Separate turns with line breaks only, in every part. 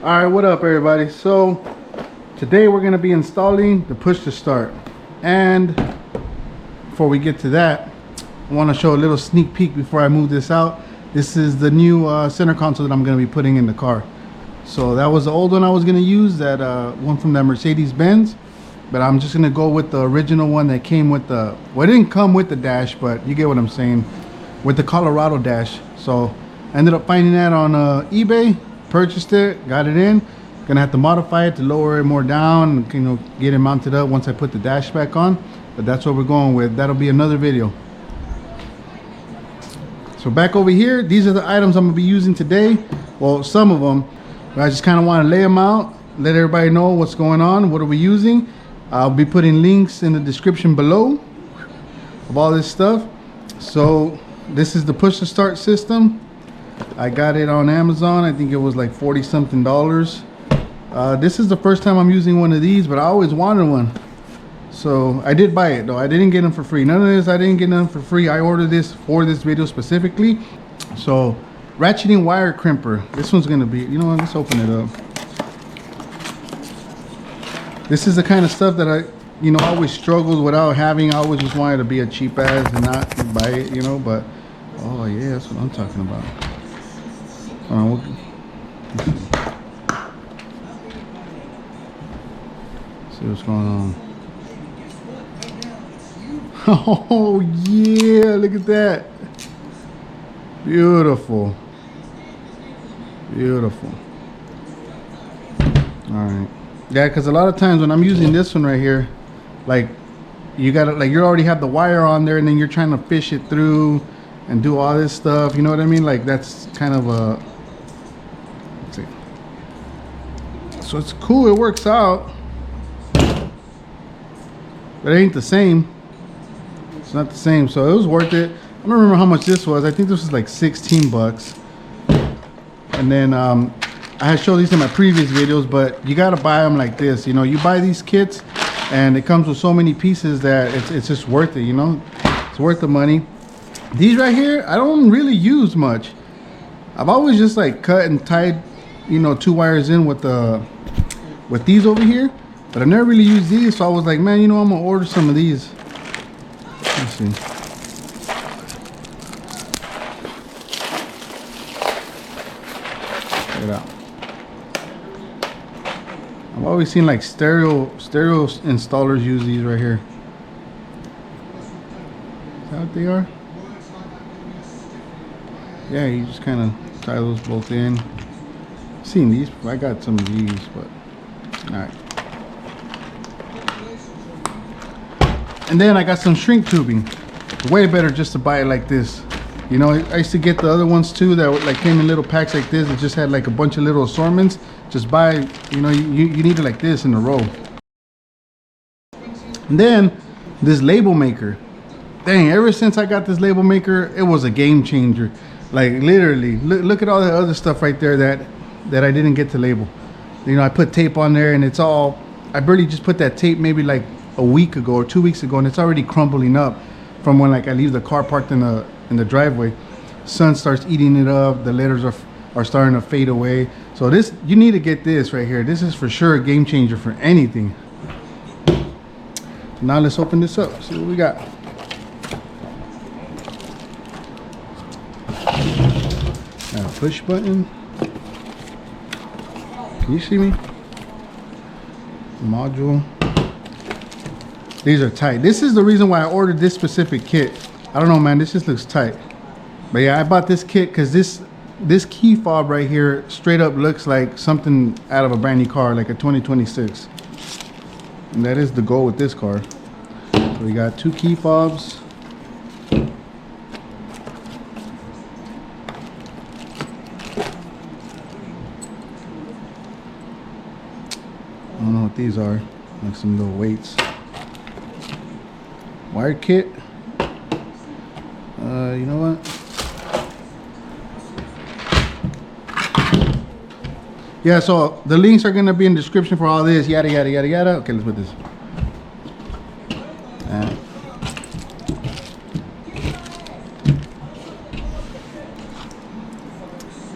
Alright, what up everybody? So today we're going to be installing the push to start, and before we get to that I want to show a little sneak peek before I move this out. This is the new center console that I'm going to be putting in the car. So that was the old one I was going to use, that one from that Mercedes-Benz, but I'm just going to go with the original one that came with the, well, it didn't come with the dash, but you get what I'm saying, with the Colorado dash. So I ended up finding that on eBay, purchased it, got it in. Gonna have to modify it to lower it more down, you know, get it mounted up once I put the dash back on. But that's what we're going with. That'll be another video. So back over here, these are the items I'm gonna be using today. Well, some of them, but I just kind of want to lay them out, let everybody know what's going on, what are we using. I'll be putting links in the description below of all this stuff. So this is the push to start system. I got it on Amazon. I think it was like 40 something dollars. This is the first time I'm using one of these, but I always wanted one. So I did buy it though. I didn't get them for free. None of this, I didn't get them for free. I ordered this for this video specifically. So ratcheting wire crimper. This one's gonna be, you know what, let's open it up. This is the kind of stuff that I, you know, always struggled without having. I always just wanted to be a cheap ass and not buy it, you know, but oh yeah, that's what I'm talking about. See what's going on. Oh yeah, look at that. Beautiful. Beautiful. Alright. Yeah, because a lot of times when I'm using this one right here, like you gotta, like, you already have the wire on there and then you're trying to fish it through and do all this stuff, you know what I mean? Like that's kind of a, let's see. So it's cool, it works out, but it ain't the same. It's not the same. So it was worth it. I don't remember how much this was. I think this was like 16 bucks. And then I had showed these in my previous videos, but you gotta buy them like this. You know, you buy these kits and it comes with so many pieces that it's just worth it, you know? It's worth the money. These right here, I don't really use much. I've always just like cut and tied, you know, 2 wires in with these over here, but I've never really used these. So I was like, man, you know, I'm gonna order some of these. Let's see. Check it out. I've always seen like stereo installers use these right here. Is that what they are? Yeah, you just kind of tie those both in. I've seen these. I got some of these, but all right. And then I got some shrink tubing. Way better just to buy it like this. You know, I used to get the other ones too that like came in little packs like this. It just had like a bunch of little assortments. Just buy, you know, you need it like this in a row. And then this label maker. Dang, ever since I got this label maker, it was a game changer. Like literally, look at all the other stuff right there that I didn't get to label. You know, I put tape on there and it's all, I barely just put that tape maybe like a week ago or 2 weeks ago, and it's already crumbling up from when like I leave the car parked in the driveway. Sun starts eating it up, the letters are starting to fade away. So this, you need to get this right here. This is for sure a game changer for anything. Now let's open this up, see what we got. Got a push button. Can you see me? Module. These are tight. This is the reason why I ordered this specific kit. I don't know, man, this just looks tight. But yeah, I bought this kit because this key fob right here straight up looks like something out of a brand new car, like a 2026. And that is the goal with this car. So we got 2 key fobs. I don't know what these are, like some little weights. Wire kit. You know what? Yeah, so the links are gonna be in the description for all this, yada yada yada yada. Okay, let's put this.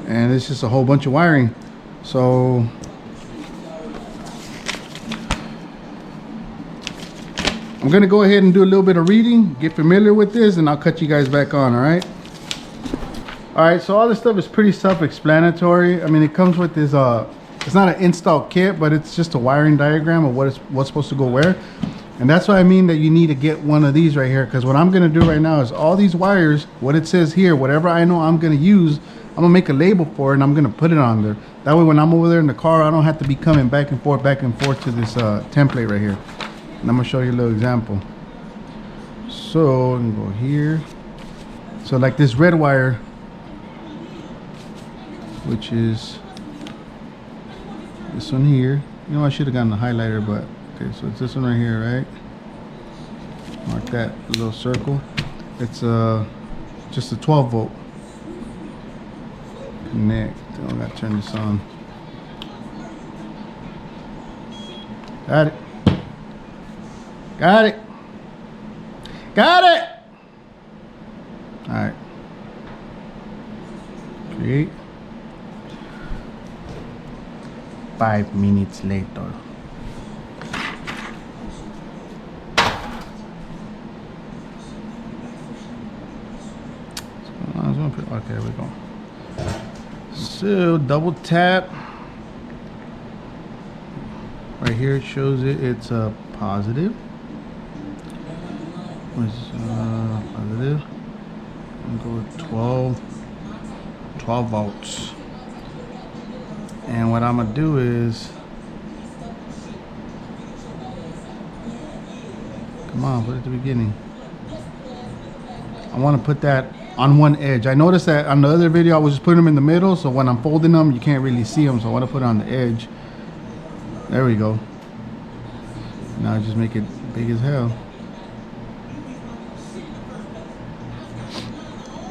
And it's just a whole bunch of wiring. So I'm gonna go ahead and do a little bit of reading, get familiar with this, and I'll cut you guys back on. All right. All right. So all this stuff is pretty self-explanatory. I mean, it comes with this. It's not an install kit, but it's just a wiring diagram of what's supposed to go where. And that's why I mean that you need to get one of these right here, because what I'm gonna do right now is all these wires, what it says here, whatever I know I'm gonna use, I'm gonna make a label for it and I'm gonna put it on there. That way when I'm over there in the car, I don't have to be coming back and forth to this template right here. And I'm gonna show you a little example. So I'm gonna go here. So like this red wire, which is this one here. You know, I should have gotten the highlighter, but okay, so it's this one right here, right? Mark that little circle. It's just a 12 volt connect. I gotta turn this on. Got it. Got it. Got it. All right. Create. 5 minutes later. Okay, there we go. So double tap. Right here it shows it's a positive. Positive. I'm going to go with 12 volts. And what I'm gonna do is, come on, put it at the beginning. I want to put that on one edge. I noticed that on the other video I was just putting them in the middle, so when I'm folding them you can't really see them, so I want to put it on the edge. There we go. Now I just make it big as hell.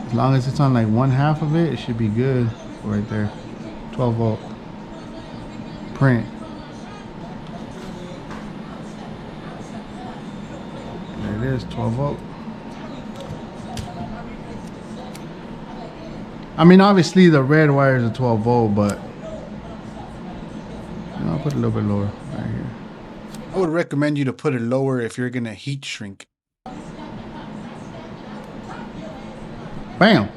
As long as it's on like 1/2 of it, it should be good. Right there, 12 volt. Print. There it is, 12 volt. I mean, obviously the red wire is a 12 volt, but you know, I'll put it a little bit lower right here. I would recommend you to put it lower if you're gonna heat shrink. Bam.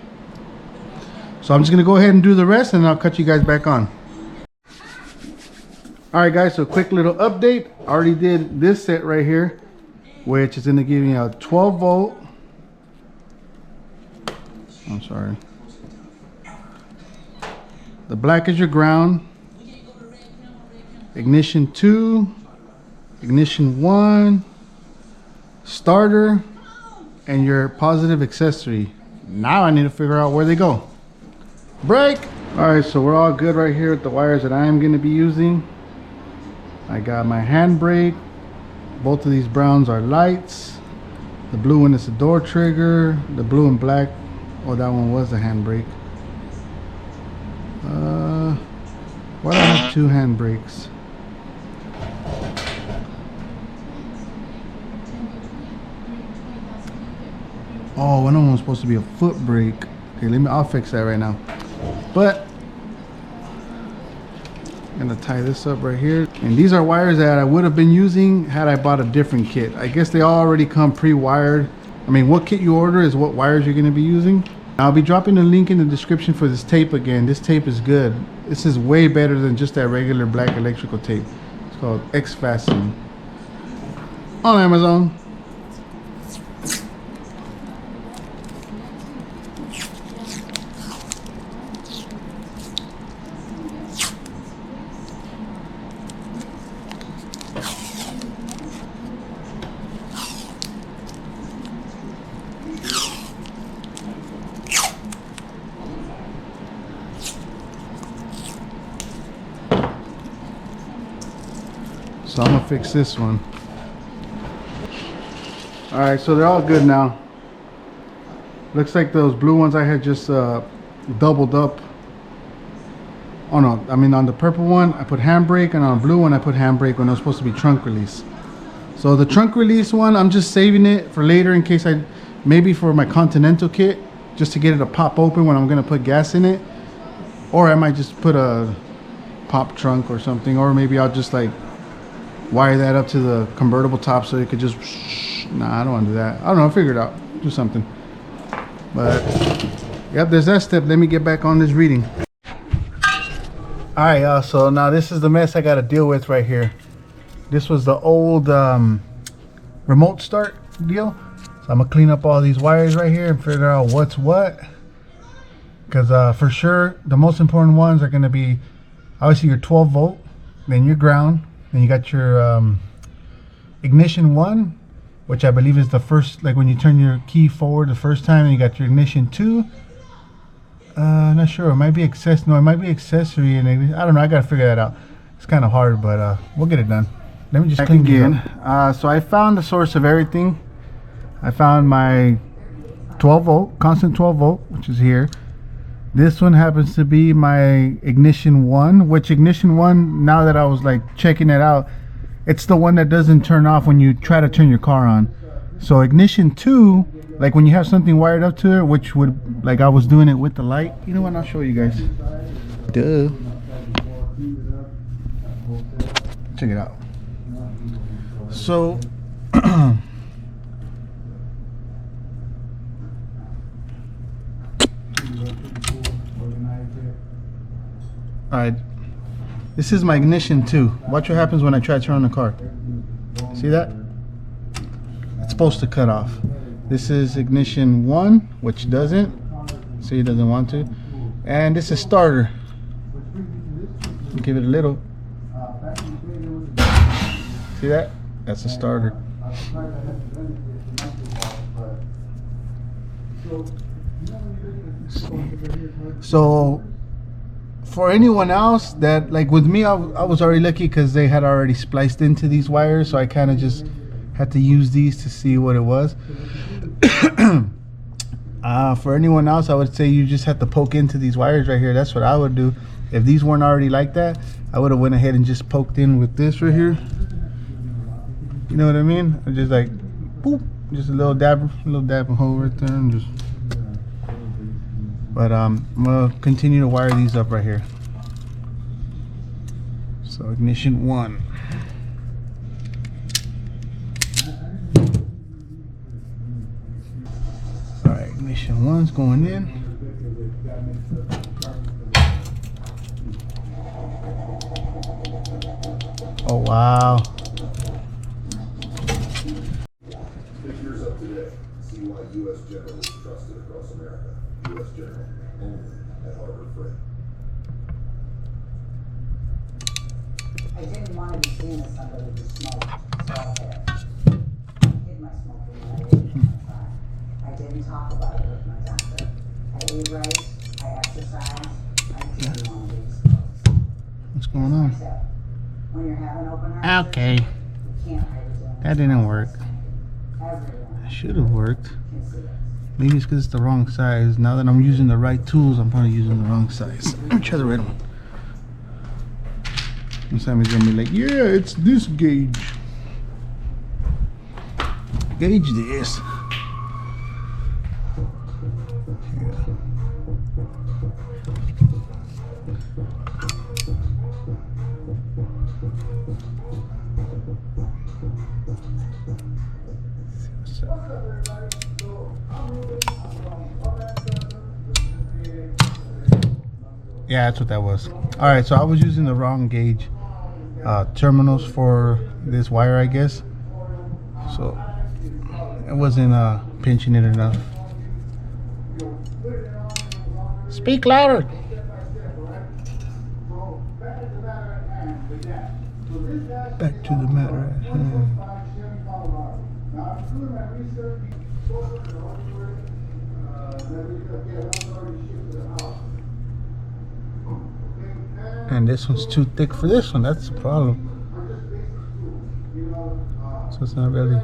So I'm just gonna go ahead and do the rest, and I'll cut you guys back on. All right, guys. So quick little update. I already did this set right here, which is gonna give me a 12 volt. I'm sorry. The black is your ground. Ignition 2, ignition 1, starter, and your positive accessory. Now I need to figure out where they go. Brake. All right, so we're all good right here with the wires that I am going to be using. I got my handbrake. Both of these browns are lights. The blue one is the door trigger. The blue and black, oh, that one was the handbrake. Why do I have 2 handbrakes? Oh, one of them was supposed to be a foot brake. Okay, I'll fix that right now. But I'm gonna tie this up right here. And these are wires that I would have been using had I bought a different kit. I guess they already come pre-wired. I mean, what kit you order is what wires you're gonna be using. I'll be dropping a link in the description for this tape again. This tape is good. This is way better than just that regular black electrical tape. It's called X-Fasten on Amazon. So I'm gonna fix this one. All right, so they're all good now. Looks like those blue ones I had just doubled up. Oh no, I mean on the purple one I put handbrake, and on the blue one I put handbrake when it was supposed to be trunk release. So the trunk release one, I'm just saving it for later in case maybe for my Continental kit, just to get it to pop open when I'm gonna put gas in it. Or I might just put a pop trunk or something, or maybe I'll just like wire that up to the convertible top so it could just, nah, I don't want to do that. I don't know, I'll figure it out, do something. But yep, there's that step. Let me get back on this reading. All right, y'all, so now this is the mess I got to deal with right here. This was the old remote start deal. So I'm gonna clean up all these wires right here and figure out what's what, because for sure the most important ones are going to be obviously your 12 volt, then your ground, then you got your ignition 1, which I believe is the first, like when you turn your key forward the first time, and you got your ignition 2. I'm not sure, it might be accessory, and I don't know, I gotta figure that out. It's kind of hard, but we'll get it done. Let me just clean again. So I found the source of everything. I found my 12 volt, constant 12 volt, which is here. This one happens to be my ignition 1, which ignition 1, now that I was like checking it out, it's the one that doesn't turn off when you try to turn your car on. So ignition 2, like when you have something wired up to it, which would, like I was doing it with the light. You know what, I'll show you guys. Duh. Check it out. So alright, this is my ignition 2. Watch what happens when I try to turn on the car. See that? It's supposed to cut off. This is ignition 1, which doesn't. See, it doesn't want to. And this is starter. Give it a little. See that? That's a starter. So for anyone else that, like with me, I was already lucky because they had already spliced into these wires, so I kind of just had to use these to see what it was. For anyone else, I would say you just have to poke into these wires right here. That's what I would do. If these weren't already like that, I would have went ahead and just poked in with this right here. You know what I mean? I just like, boop, just a little dab hole right there, and just. But I'm gonna continue to wire these up right here. So ignition 1. All right, ignition 1's going in. Oh wow.
6 years up today. See why U.S. General is trusted across America. U.S. General, only at Harbor Freight.
I didn't want to be seen as somebody who smoked, so I hid my smoking when I ate my car. I didn't talk about it with my doctor. I ate right, I exercised, I didn't want to be exposed.
What's going on?
When you're having open heart
Okay.
surgery, you can't hide it.
That didn't work.
Everyone
It should have worked.
can see it.
Maybe it's because it's the wrong size. Now that I'm using the right tools, I'm probably using the wrong size. Let me try the right one. And somebody's gonna be like, yeah, it's this gauge. Gauge this. Yeah, that's what that was. All right, so I was using the wrong gauge terminals for this wire, I guess. So it wasn't pinching it enough. Speak louder. Back to the matter at hand. And this one's too thick for this one. That's the problem. So it's not really.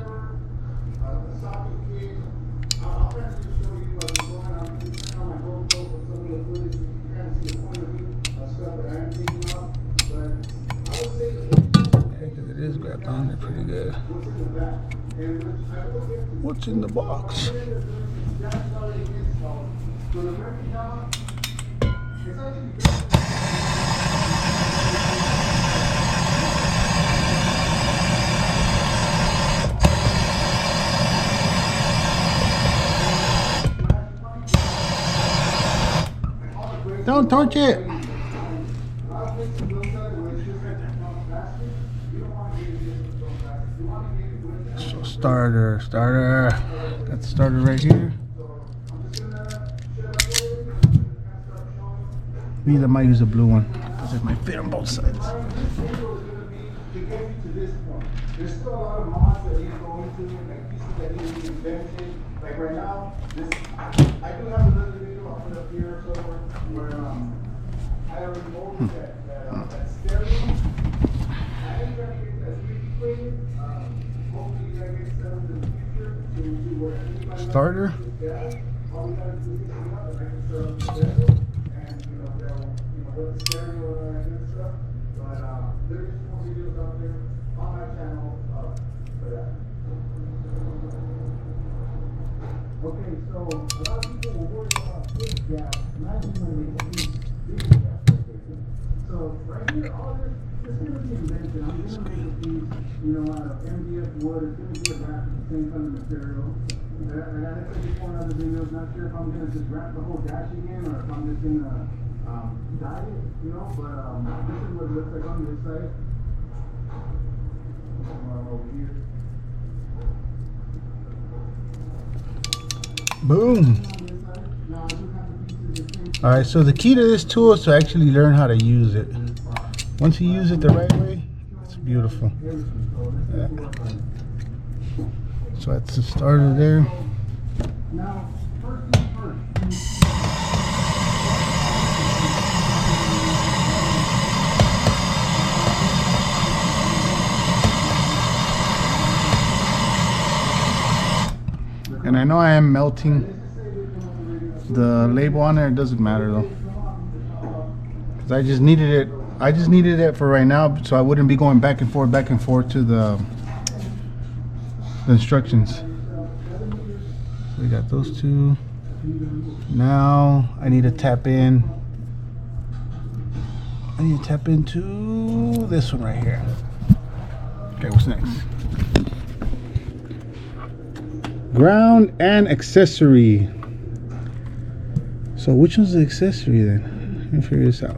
Because it is grabbed on there pretty good. What's in the box? Don't torch it. So starter. That's starter right here. Maybe I might use a blue one because it might fit on both sides. There's still a lot of mods that you go into, like pieces that need to be invented. Like right now, I do have another video I'll put up here somewhere where I have a remote that stereo. I ain't gonna get that 3D printed. Hopefully that gets settled in the future to where anybody Starter.
All we gotta do is get it up and I can set up the stereo and they'll with the stereo and all that good stuff. But there's more videos out there on my channel for that. Okay, so a lot of people were worried about big gaps. Imagine when they see big gaps. So right here, all this is going to be invented. I'm going to make a piece, out of MDF wood. It's going to be a wrap with the same kind of material. And I said before in other videos, not sure if I'm going to just wrap the whole dash again or if I'm just going to dye it, but this is what it looks like on this side. Over here.
Boom. Alright, so the key to this tool is to actually learn how to use it. Once you use it the right way, it's beautiful. Yeah. So that's the starter there.
Now, first things first.
And I know I am melting the label on there. It doesn't matter though, because I just needed it for right now, so I wouldn't be going back and forth to the instructions. So we got those two. Now I need to tap in. I need to tap into this one right here. Okay, what's next? Ground and accessory. So which one's the accessory then? Let me figure this out.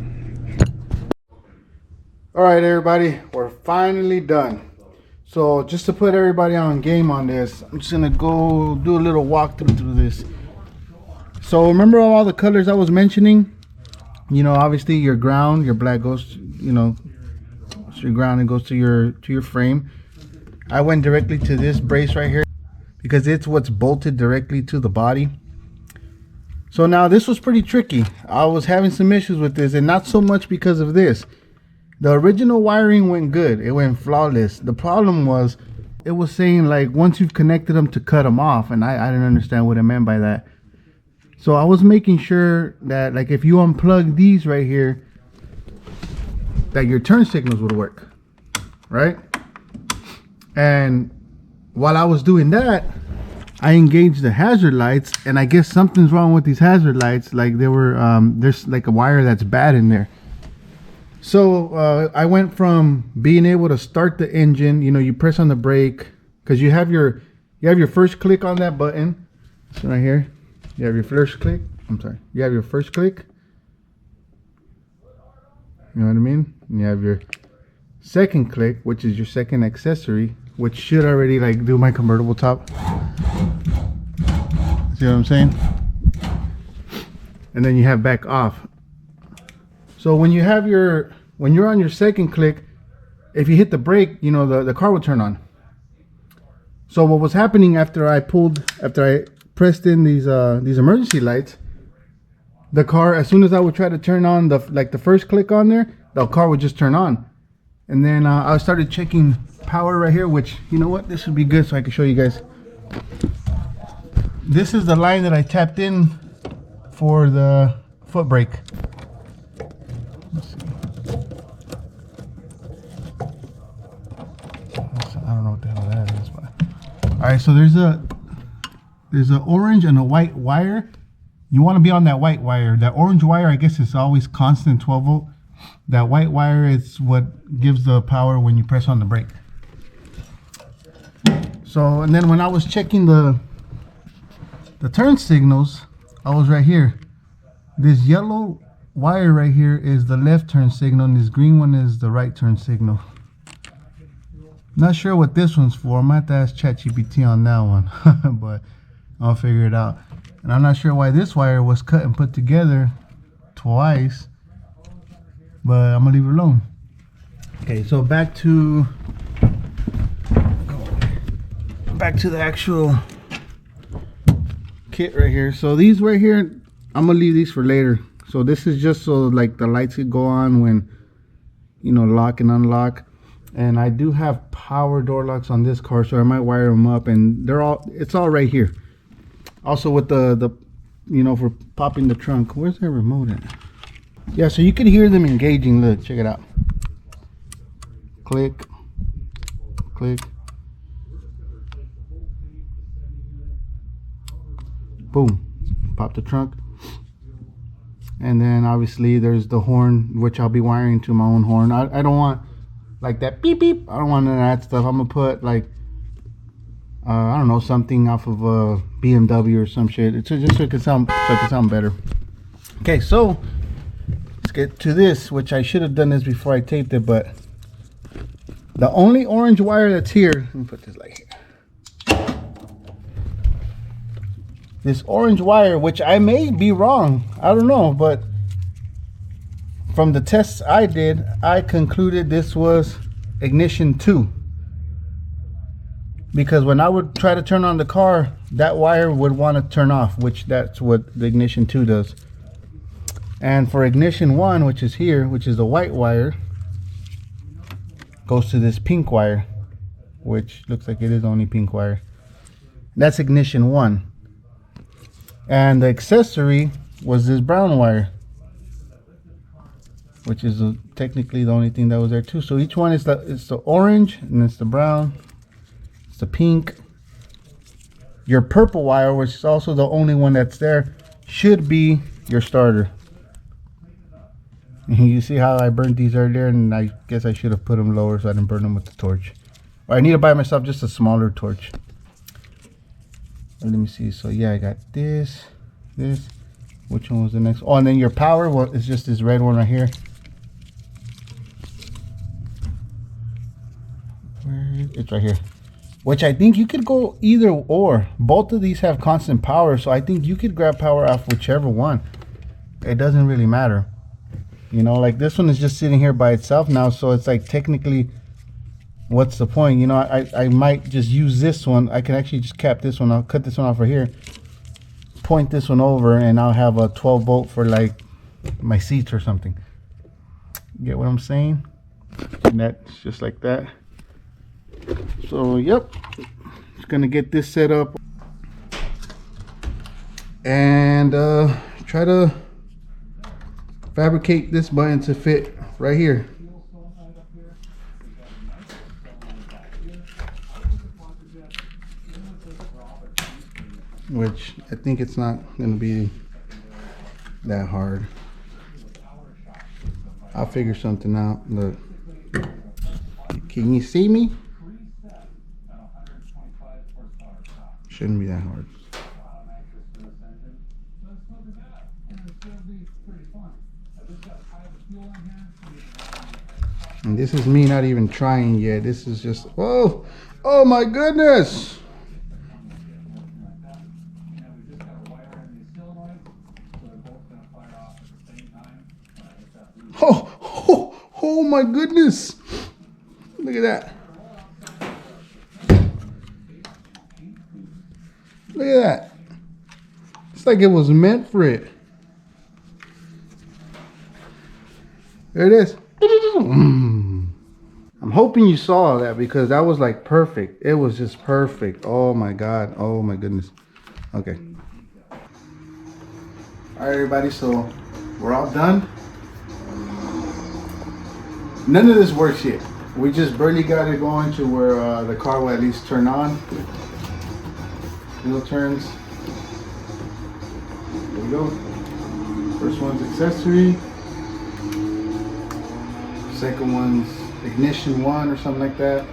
Alright everybody, we're finally done. So just to put everybody on game on this, I'm just gonna go do a little walkthrough through this. So remember all the colors I was mentioning? Obviously your ground, your black goes, it's your ground and goes to your frame. I went directly to this brace right here, because it's what's bolted directly to the body. So now this was pretty tricky. I was having some issues with this, and not so much because of this. The original wiring went good. It went flawless. The problem was, it was saying like once you've connected them to cut them off, and I didn't understand what it meant by that. So I was making sure that like if you unplug these right here, that your turn signals would work, right? And while I was doing that, I engaged the hazard lights, and I guess something's wrong with these hazard lights. Like they were, there's like a wire that's bad in there. So I went from being able to start the engine. You press on the brake because you have your first click on that button. So right here, you have your first click. You have your first click. You know what I mean? And you have your second click, which is your second accessory, which should already like do my convertible top. See what I'm saying? And then you have back off. So when you're on your second click, if you hit the brake, the car will turn on. So what was happening after I pressed in these emergency lights, the car, as soon as I would try to turn on the first click on there, the car would just turn on. And then I started checking power right here, which, you know what, this would be good so I can show you guys. This is the line that I tapped in for the foot brake. Let's see. I don't know what the hell that is, but all right. So there's a orange and a white wire. You want to be on that white wire. That orange wire, I guess, is always constant 12 volt. That white wire is what gives the power when you press on the brake. So, and then when I was checking the turn signals, I was right here. This yellow wire right here is the left turn signal, and this green one is the right turn signal. Not sure what this one's for. I might have to ask ChatGPT on that one, but I'll figure it out. And I'm not sure why this wire was cut and put together twice, but I'm gonna leave it alone. Okay, so back to the actual kit right here. So these right here, I'm gonna leave these for later. So this is just so like the lights could go on when, you know, lock and unlock. And I do have power door locks on this car, so I might wire them up, and it's all right here. Also with the you know, for popping the trunk. Where's the remote at? Yeah, so you can hear them engaging. Look, check it out. Click, click, boom, pop the trunk. And then obviously there's the horn, which I'll be wiring to my own horn. I don't want like that beep beep. I don't want none of that stuff. I'm gonna put like I don't know, something off of a BMW or some shit. It's just so it can sound better. Okay, so let's get to this, which I should have done this before I taped it, but the only orange wire that's here, let me put this like here. This orange wire, which I may be wrong, I don't know, but from the tests I did, I concluded this was ignition 2. Because when I would try to turn on the car, that wire would want to turn off, which that's what the ignition 2 does. And for ignition 1, which is here, which is the white wire, goes to this pink wire, which looks like it is only pink wire. That's ignition 1. And the accessory was this brown wire, which is technically the only thing that was there too. So each one is it's the orange, and it's the brown, it's the pink. Your purple wire, which is also the only one that's there, should be your starter. And you see how I burned these earlier, and I guess I should have put them lower so I didn't burn them with the torch. Or I need to buy myself just a smaller torch. Let me see. So yeah, I got this. Which one was the next? Oh, and then your power, well, it's just this red one right here. It's right here. Which I think you could go either or. Both of these have constant power, so I think you could grab power off whichever one. It doesn't really matter. You know, like this one is just sitting here by itself now, so it's like technically, what's the point? You know, I might just use this one. I can actually just cap this one. I'll cut this one off right here, point this one over, and I'll have a 12 volt for like my seats or something. Get what I'm saying? And that's just like that. So yep, just gonna get this set up and try to fabricate this button to fit right here. Which I think it's not gonna be that hard. I'll figure something out. Look, can you see me? Shouldn't be that hard. And this is me not even trying yet. This is just, oh my goodness. Oh my goodness. Look at that. Look at that. It's like it was meant for it. There it is. I'm hoping you saw that, because that was like perfect. It was just perfect. Oh my God. Oh my goodness. Okay. All right, everybody. So we're all done. None of this works yet. We just barely got it going to where the car will at least turn on. Wheel turns. There we go. First one's accessory. Second one's ignition 1 or something like that.